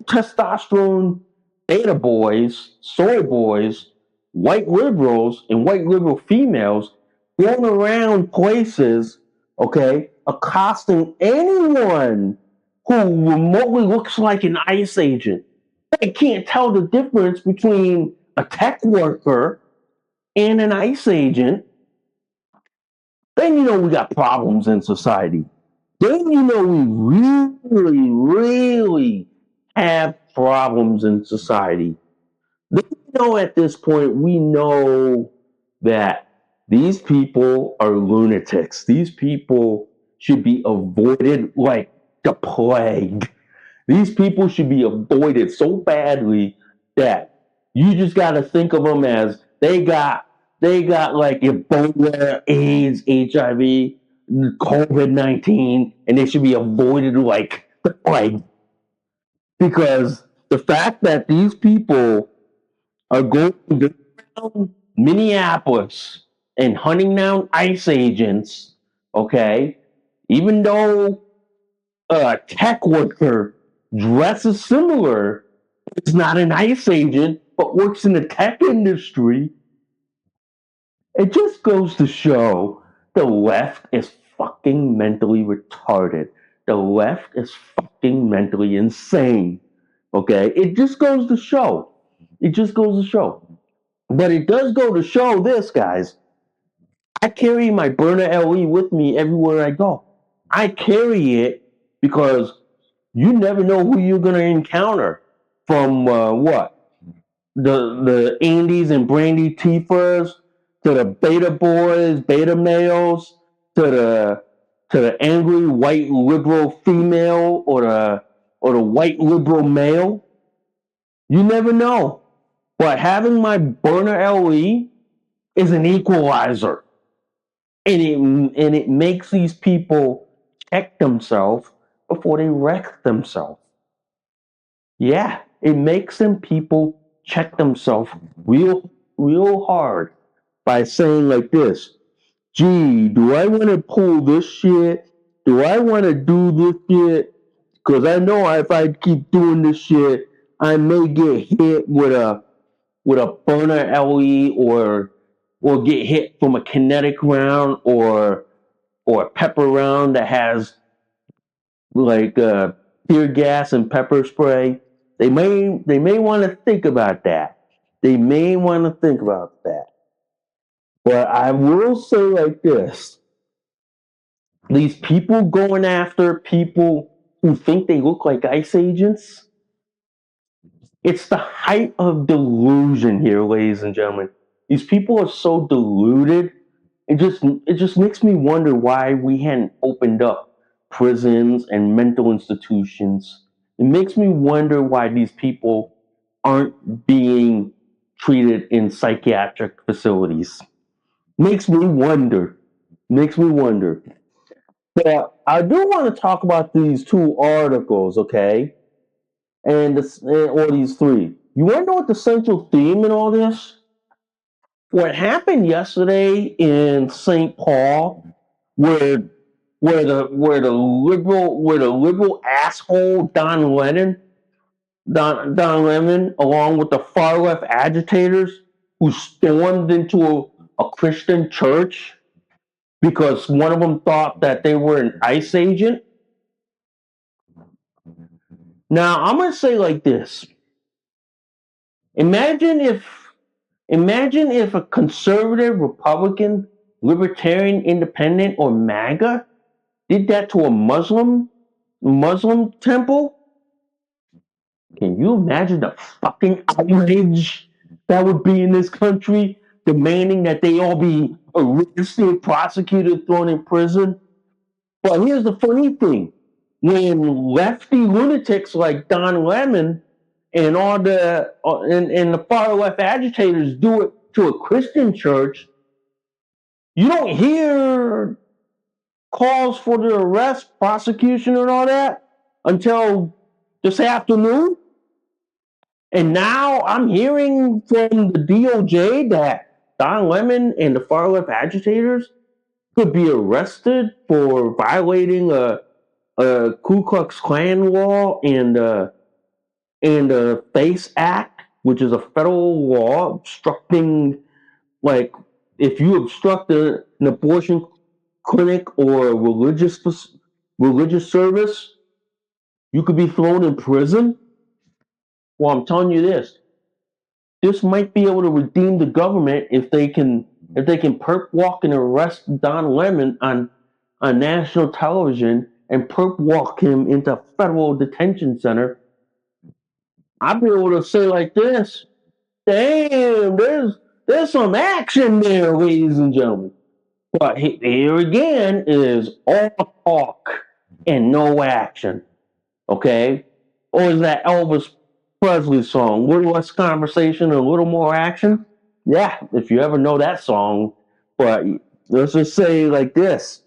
testosterone beta boys, soy boys, white liberals, and white liberal females going around places, okay, accosting anyone who remotely looks like an ICE agent. They can't tell the difference between a tech worker and an ICE agent. Then you know we got problems in society. Then you know we really, really have problems in society. Then you know at this point we know that these people are lunatics. These people should be avoided like the plague. These people should be avoided so badly that you just got to think of them as they got like Ebola, AIDS, HIV, COVID-19, and they should be avoided like the plague. Because the fact that these people are going down Minneapolis and hunting down ICE agents, okay, even though a tech worker dresses similar, is not an ICE agent, but works in the tech industry, it just goes to show the left is fucking mentally retarded. The left is fucking mentally insane. Okay? It just goes to show. It just goes to show. But it does go to show this, guys. I carry my Byrna LE with me everywhere I go. I carry it because you never know who you're going to encounter. From the Andes and Brandy Tifas, to the beta boys, beta males, to the angry white liberal female, or the white liberal male. You never know. But having my Byrna LE is an equalizer. And it makes these people check themselves before they wreck themselves. Yeah, it makes them people check themselves real hard by saying like this, gee, do I want to pull this shit? Do I want to do this shit? Because I know if I keep doing this shit, I may get hit with a burner LE or get hit from a kinetic round or a pepper round that has like tear gas and pepper spray. They may want to think about that. They may want to think about that. But I will say like this: these people going after people who think they look like ICE agents. It's the height of delusion here, ladies and gentlemen. These people are so deluded. It just makes me wonder why we hadn't opened up prisons and mental institutions. It makes me wonder why these people aren't being treated in psychiatric facilities. Makes me wonder. Makes me wonder. But I do want to talk about these two articles, okay? Or these three. You want to know what the central theme in all this? What happened yesterday in St. Paul, where the liberal asshole Don Lemon, along with the far left agitators who stormed into a Christian church because one of them thought that they were an ICE agent. Now I'm gonna say like this: Imagine if a conservative, Republican, libertarian, independent, or MAGA did that to a Muslim temple. Can you imagine the fucking outrage that would be in this country, demanding that they all be arrested, prosecuted, thrown in prison? But here's the funny thing: when lefty lunatics like Don Lemon and all and the far left agitators do it to a Christian church, you don't hear calls for the arrest, prosecution, and all that until this afternoon. And now I'm hearing from the DOJ that Don Lemon and the far left agitators could be arrested for violating a Ku Klux Klan law and the FACE Act, which is a federal law obstructing, like, if you obstruct an abortion clinic or a religious service, you could be thrown in prison. Well, I'm telling you this might be able to redeem the government if they can perp walk and arrest Don Lemon on national television and perp walk him into a federal detention center. I'd be able to say like this: damn, there's some action there, ladies and gentlemen. But here again is all talk and no action. Okay? Or is that Elvis Presley song, little less conversation and a little more action? Yeah, if you ever know that song. But let's just say like this: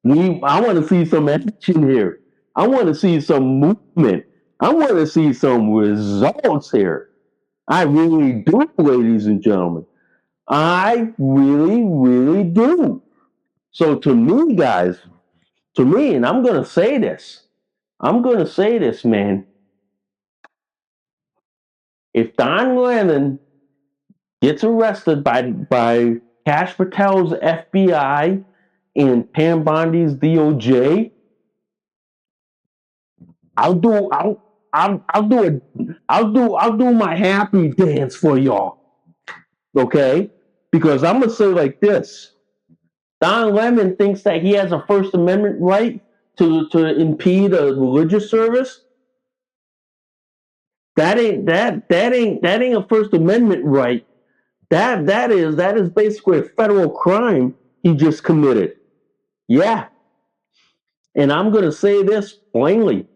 I want to see some action here. I want to see some movement. I want to see some results here. I really do, ladies and gentlemen. I really, really do. So to me, guys, and I'm going to say this. Man. If Don Lemon gets arrested by Kash Patel's FBI and Pam Bondi's DOJ, I'll do my happy dance for y'all. Okay? Because I'm gonna say like this: Don Lemon thinks that he has a First Amendment right to impede a religious service. That ain't a First Amendment right. That is basically a federal crime he just committed. Yeah. And I'm gonna say this plainly.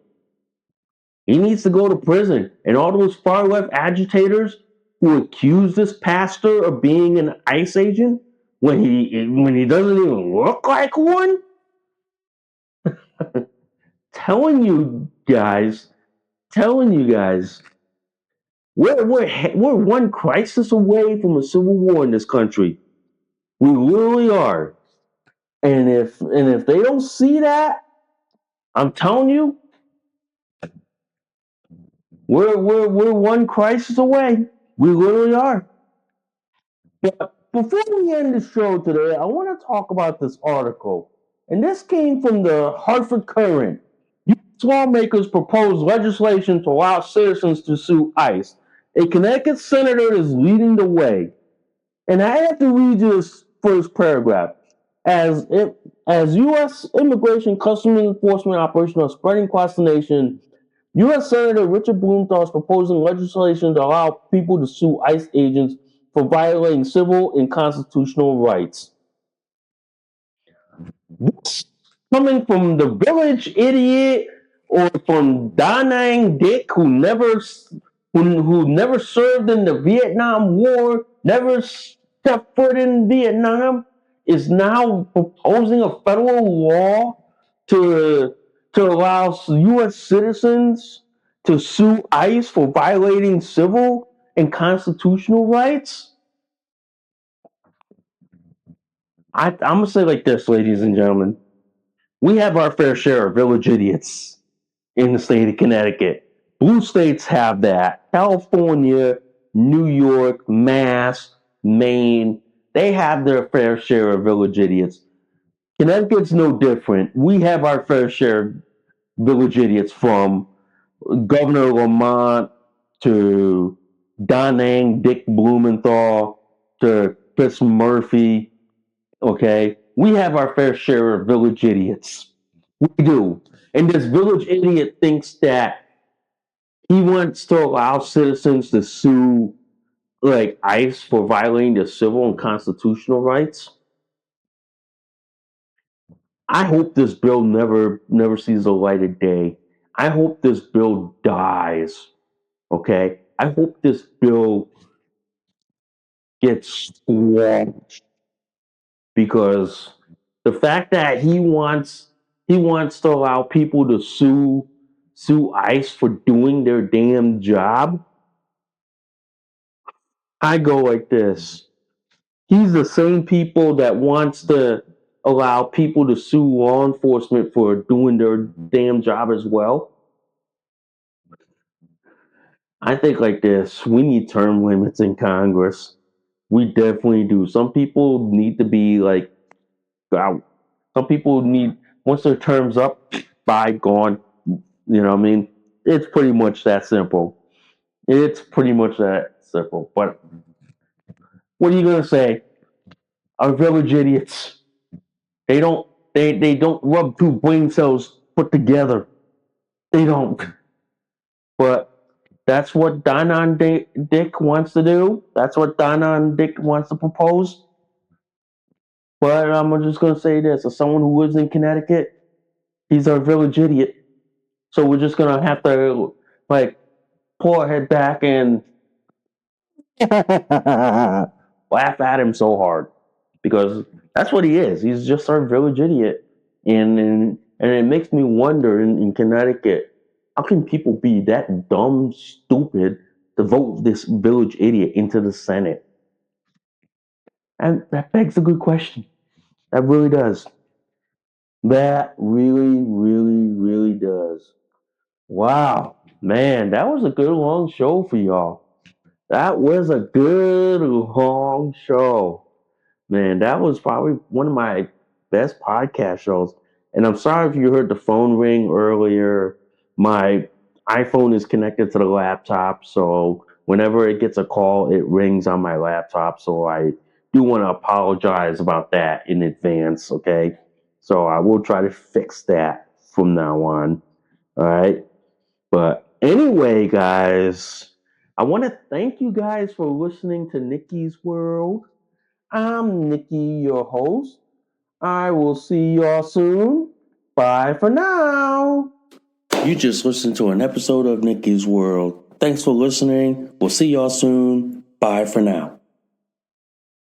He needs to go to prison. And all those far left agitators who accused this pastor of being an ICE agent when he doesn't even look like one? telling you guys, we're one crisis away from a civil war in this country. We literally are. And if they don't see that, I'm telling you, we're one crisis away. We literally are. But before we end the show today, I want to talk about this article. And this came from the Hartford Courant. U.S. lawmakers propose legislation to allow citizens to sue ICE. A Connecticut senator is leading the way. And I have to read you this first paragraph. As U.S. immigration customs enforcement operations are spreading across the nation, U.S. Senator Richard Blumenthal is proposing legislation to allow people to sue ICE agents for violating civil and constitutional rights. This coming from the village idiot or from Da Nang Dick who never served in the Vietnam War, never stepped foot in Vietnam, is now proposing a federal law to allow U.S. citizens to sue ICE for violating civil and constitutional rights. I'm going to say like this, ladies and gentlemen. We have our fair share of village idiots in the state of Connecticut. Blue states have that. California, New York, Mass, Maine, they have their fair share of village idiots. Connecticut's no different. We have our fair share of village idiots, from Governor Lamont to Da Nang Dick Blumenthal to Chris Murphy. Okay, we have our fair share of village idiots. We do. And this village idiot thinks that he wants to allow citizens to sue like ICE for violating their civil and constitutional rights. I hope this bill never sees the light of day. I hope this bill dies. Okay? I hope this bill gets squashed, because the fact that he wants to allow people to sue ICE for doing their damn job, I go like this. He's the same people that wants to allow people to sue law enforcement for doing their damn job as well. I think like this. We need term limits in Congress. We definitely do. Some people need to be like out. Some people need, once their term's up, bye, gone. You know what I mean? It's pretty much that simple. But what are you gonna say? Our village idiots. They don't rub two brain cells put together. They don't. But that's what Don Dick wants to do. That's what Don Dick wants to propose. But I'm just gonna say this: as someone who lives in Connecticut, he's our village idiot. So we're just gonna have to like pull our head back and laugh at him so hard, because that's what he is. He's just our village idiot, and it makes me wonder in Connecticut, how can people be that dumb, stupid to vote this village idiot into the Senate? And that begs a good question. That really does. That really, really, really does. Wow, man, that was a good long show for y'all. That was a good long show. Man, that was probably one of my best podcast shows. And I'm sorry if you heard the phone ring earlier. My iPhone is connected to the laptop, so whenever it gets a call, it rings on my laptop. So I do want to apologize about that in advance, okay? So I will try to fix that from now on. All right. But anyway, guys, I want to thank you guys for listening to Nikki's World. I'm Nikki, your host. I will see y'all soon. Bye for now. You just listened to an episode of Nikki's World. Thanks for listening. We'll see y'all soon. Bye for now.